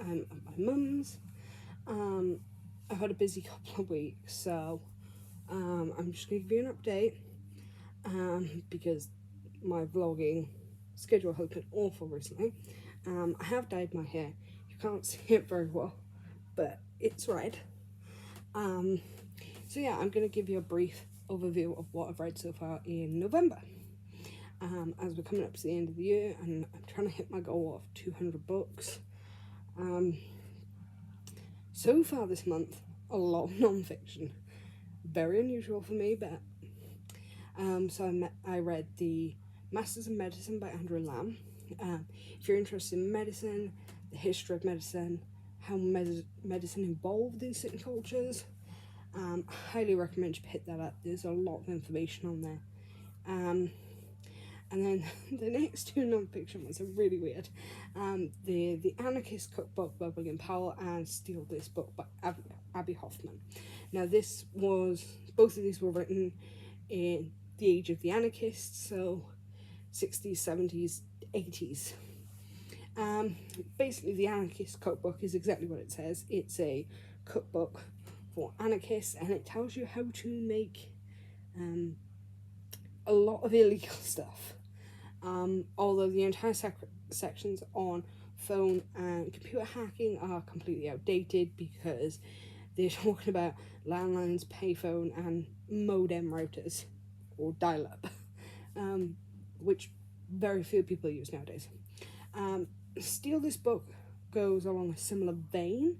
I'm at my mum's. I've had a busy couple of weeks, so I'm just going to give you an update because my vlogging schedule has been awful recently. I have dyed my hair. You can't see it very well, but it's red. So yeah, I'm going to give you a brief overview of what I've read so far in November. As we're coming up to the end of the year, and I'm trying to hit my goal of 200 books. So far this month, a lot of non-fiction. Very unusual for me, but so I read the Masters of Medicine by Andrew Lamb. If you're interested in medicine, the history of medicine, how medicine evolved in certain cultures, I highly recommend you pick that up. There's a lot of information on there. And then the next two non-fiction ones are really weird. The Anarchist Cookbook by William Powell and Steal This Book by Abbie Hoffman. Now both of these were written in the age of the anarchists, so 60s, 70s, 80s. Basically, the Anarchist Cookbook is exactly what it says. It's a cookbook for anarchists, and it tells you how to make a lot of illegal stuff. Although the entire sections on phone and computer hacking are completely outdated because they're talking about landlines, payphone, and modem routers, or dial-up, which very few people use nowadays. Steal This Book goes along a similar vein,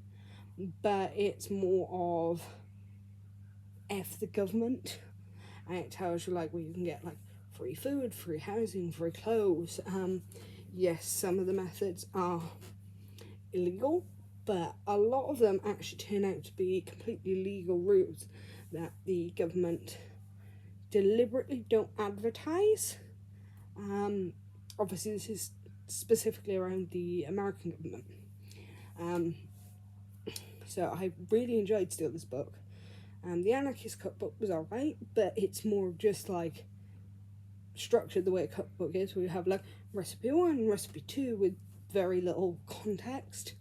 but it's more of F the government, and it tells you like where you can get like free food, free housing, free clothes. Yes, some of the methods are illegal, but a lot of them actually turn out to be completely legal routes that the government deliberately don't advertise. Obviously this is specifically around the American government. So I really enjoyed Steal This Book. The Anarchist Cookbook was alright, but it's more just like structured the way a cookbook is, where you have like recipe 1, recipe 2 with very little context.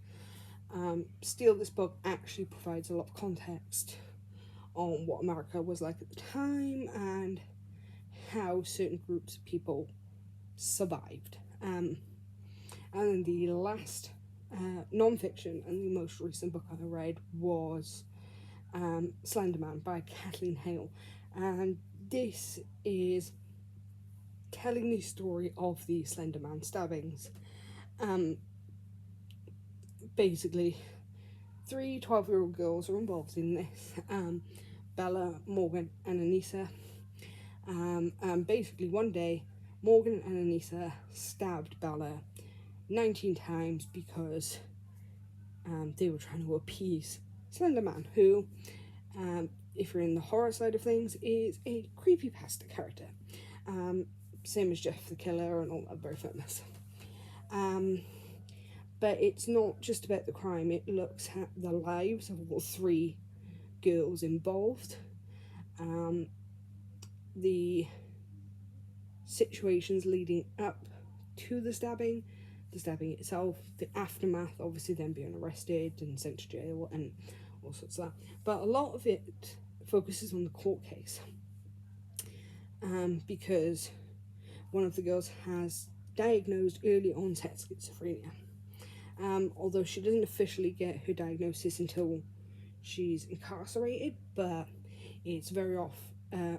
Steal This Book actually provides a lot of context on what America was like at the time and how certain groups of people survived. And then the last non-fiction and the most recent book I read was Slender Man by Kathleen Hale, and this is telling the story of the Slender Man stabbings. Basically, 3 12-year-old girls are involved in this, Bella, Morgan, and Anissa. And basically one day, Morgan and Anissa stabbed Bella 19 times because they were trying to appease Slender Man, who, if you're in the horror side of things, is a creepypasta character. Same as Jeff the Killer and all that, very famous. But it's not just about the crime, it looks at the lives of all 3 girls involved. The situations leading up to the stabbing itself, the aftermath, obviously them being arrested and sent to jail and all sorts of that. But a lot of it focuses on the court case, because one of the girls has diagnosed early onset schizophrenia. Although she doesn't officially get her diagnosis until she's incarcerated, but it's very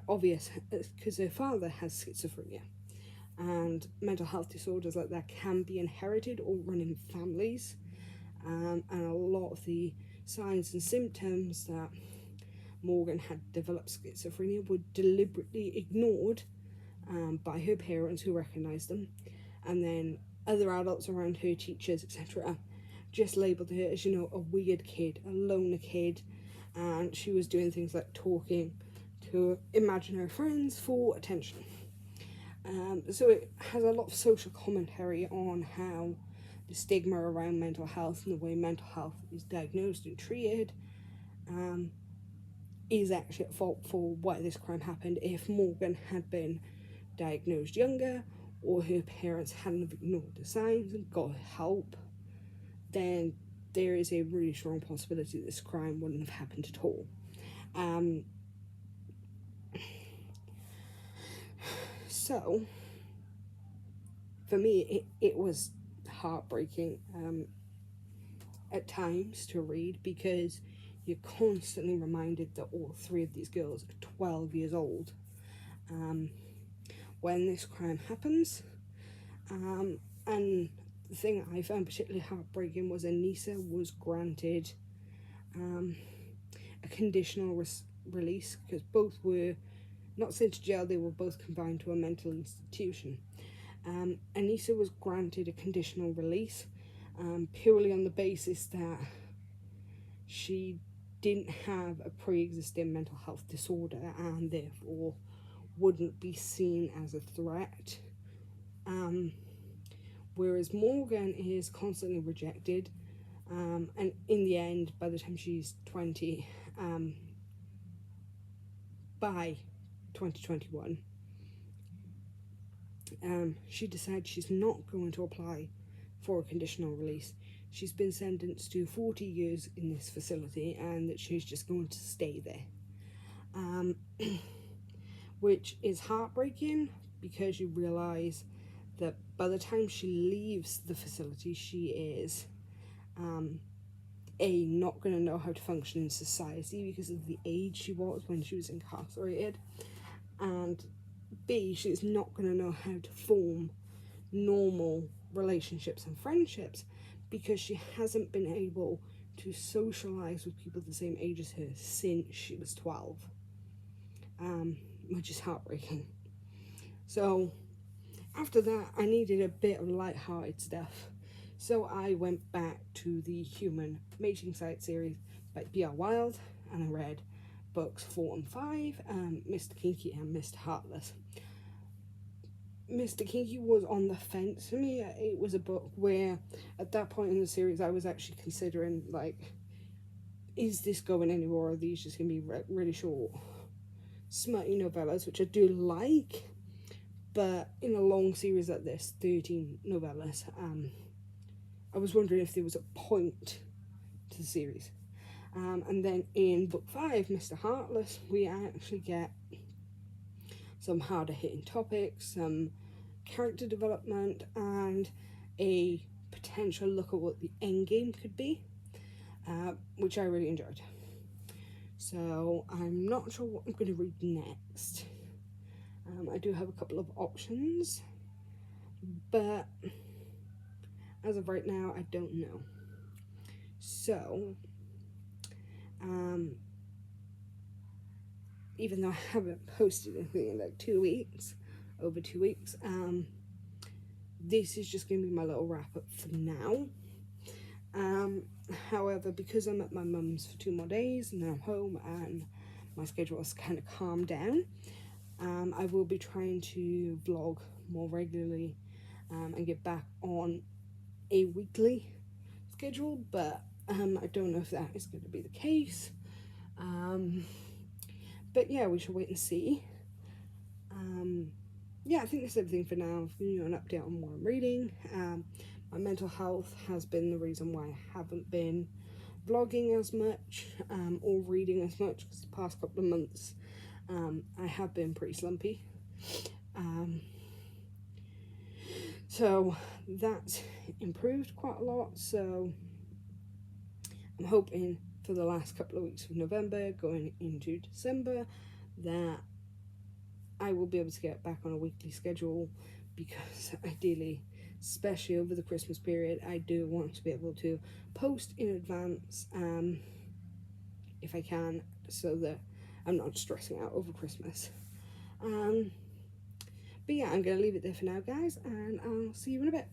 obvious because her father has schizophrenia, and mental health disorders like that can be inherited or run in families, and a lot of the signs and symptoms that Morgan had developed schizophrenia were deliberately ignored by her parents, who recognised them, and then other adults around her, teachers, etc., just labelled her as, a weird kid, a loner kid, and she was doing things like talking to imaginary friends for attention. So it has a lot of social commentary on how the stigma around mental health and the way mental health is diagnosed and treated is actually at fault for why this crime happened. If Morgan had been diagnosed younger, or her parents hadn't ignored the signs and got help, then there is a really strong possibility this crime wouldn't have happened at all. So, for me, it was heartbreaking at times to read, because you're constantly reminded that all three of these girls are 12 years old when this crime happens. And the thing I found particularly heartbreaking was Anissa was granted a conditional release, because both were not sent to jail, they were both confined to a mental institution. Anissa was granted a conditional release purely on the basis that she didn't have a pre-existing mental health disorder and therefore wouldn't be seen as a threat. Whereas Morgan is constantly rejected, and in the end, by the time she's 20, by 2021, she decides she's not going to apply for a conditional release. She's been sentenced to 40 years in this facility, and that she's just going to stay there. Which is heartbreaking, because you realise that by the time she leaves the facility, she is not going to know how to function in society because of the age she was when she was incarcerated, and B, she's not going to know how to form normal relationships and friendships because she hasn't been able to socialise with people the same age as her since she was 12, which is heartbreaking. So after that, I needed a bit of light-hearted stuff, so I went back to the Human Mating Site series by B.R. Wilde, and I read books 4 and 5, Mr. Kinky and Mr. Heartless. Mr. Kinky was on the fence for me. It was a book where, at that point in the series, I was actually considering, like, is this going anywhere, or are these just going to be really short, smutty novellas, which I do like, but in a long series like this, 13 novellas, I was wondering if there was a point to the series. And then in book 5, Mr. Heartless, we actually get some harder hitting topics, some character development, and a potential look at what the end game could be, which I really enjoyed. So I'm not sure what I'm going to read next. I do have a couple of options, but as of right now, I don't know. So even though I haven't posted anything in like 2 weeks, over 2 weeks, this is just going to be my little wrap up for now. However, because I'm at my mum's for 2 more days and then I'm home and my schedule has kind of calmed down, I will be trying to vlog more regularly and get back on a weekly schedule, but I don't know if that is going to be the case. But yeah, we shall wait and see. Yeah, I think that's everything for now. I've given you an update on what I'm reading. My mental health has been the reason why I haven't been vlogging as much or reading as much, because the past couple of months I have been pretty slumpy. So that's improved quite a lot, so I'm hoping for the last couple of weeks of November going into December that I will be able to get back on a weekly schedule, because ideally, especially over the Christmas period, I do want to be able to post in advance if I can, so that I'm not stressing out over Christmas. But yeah, I'm going to leave it there for now, guys, and I'll see you in a bit.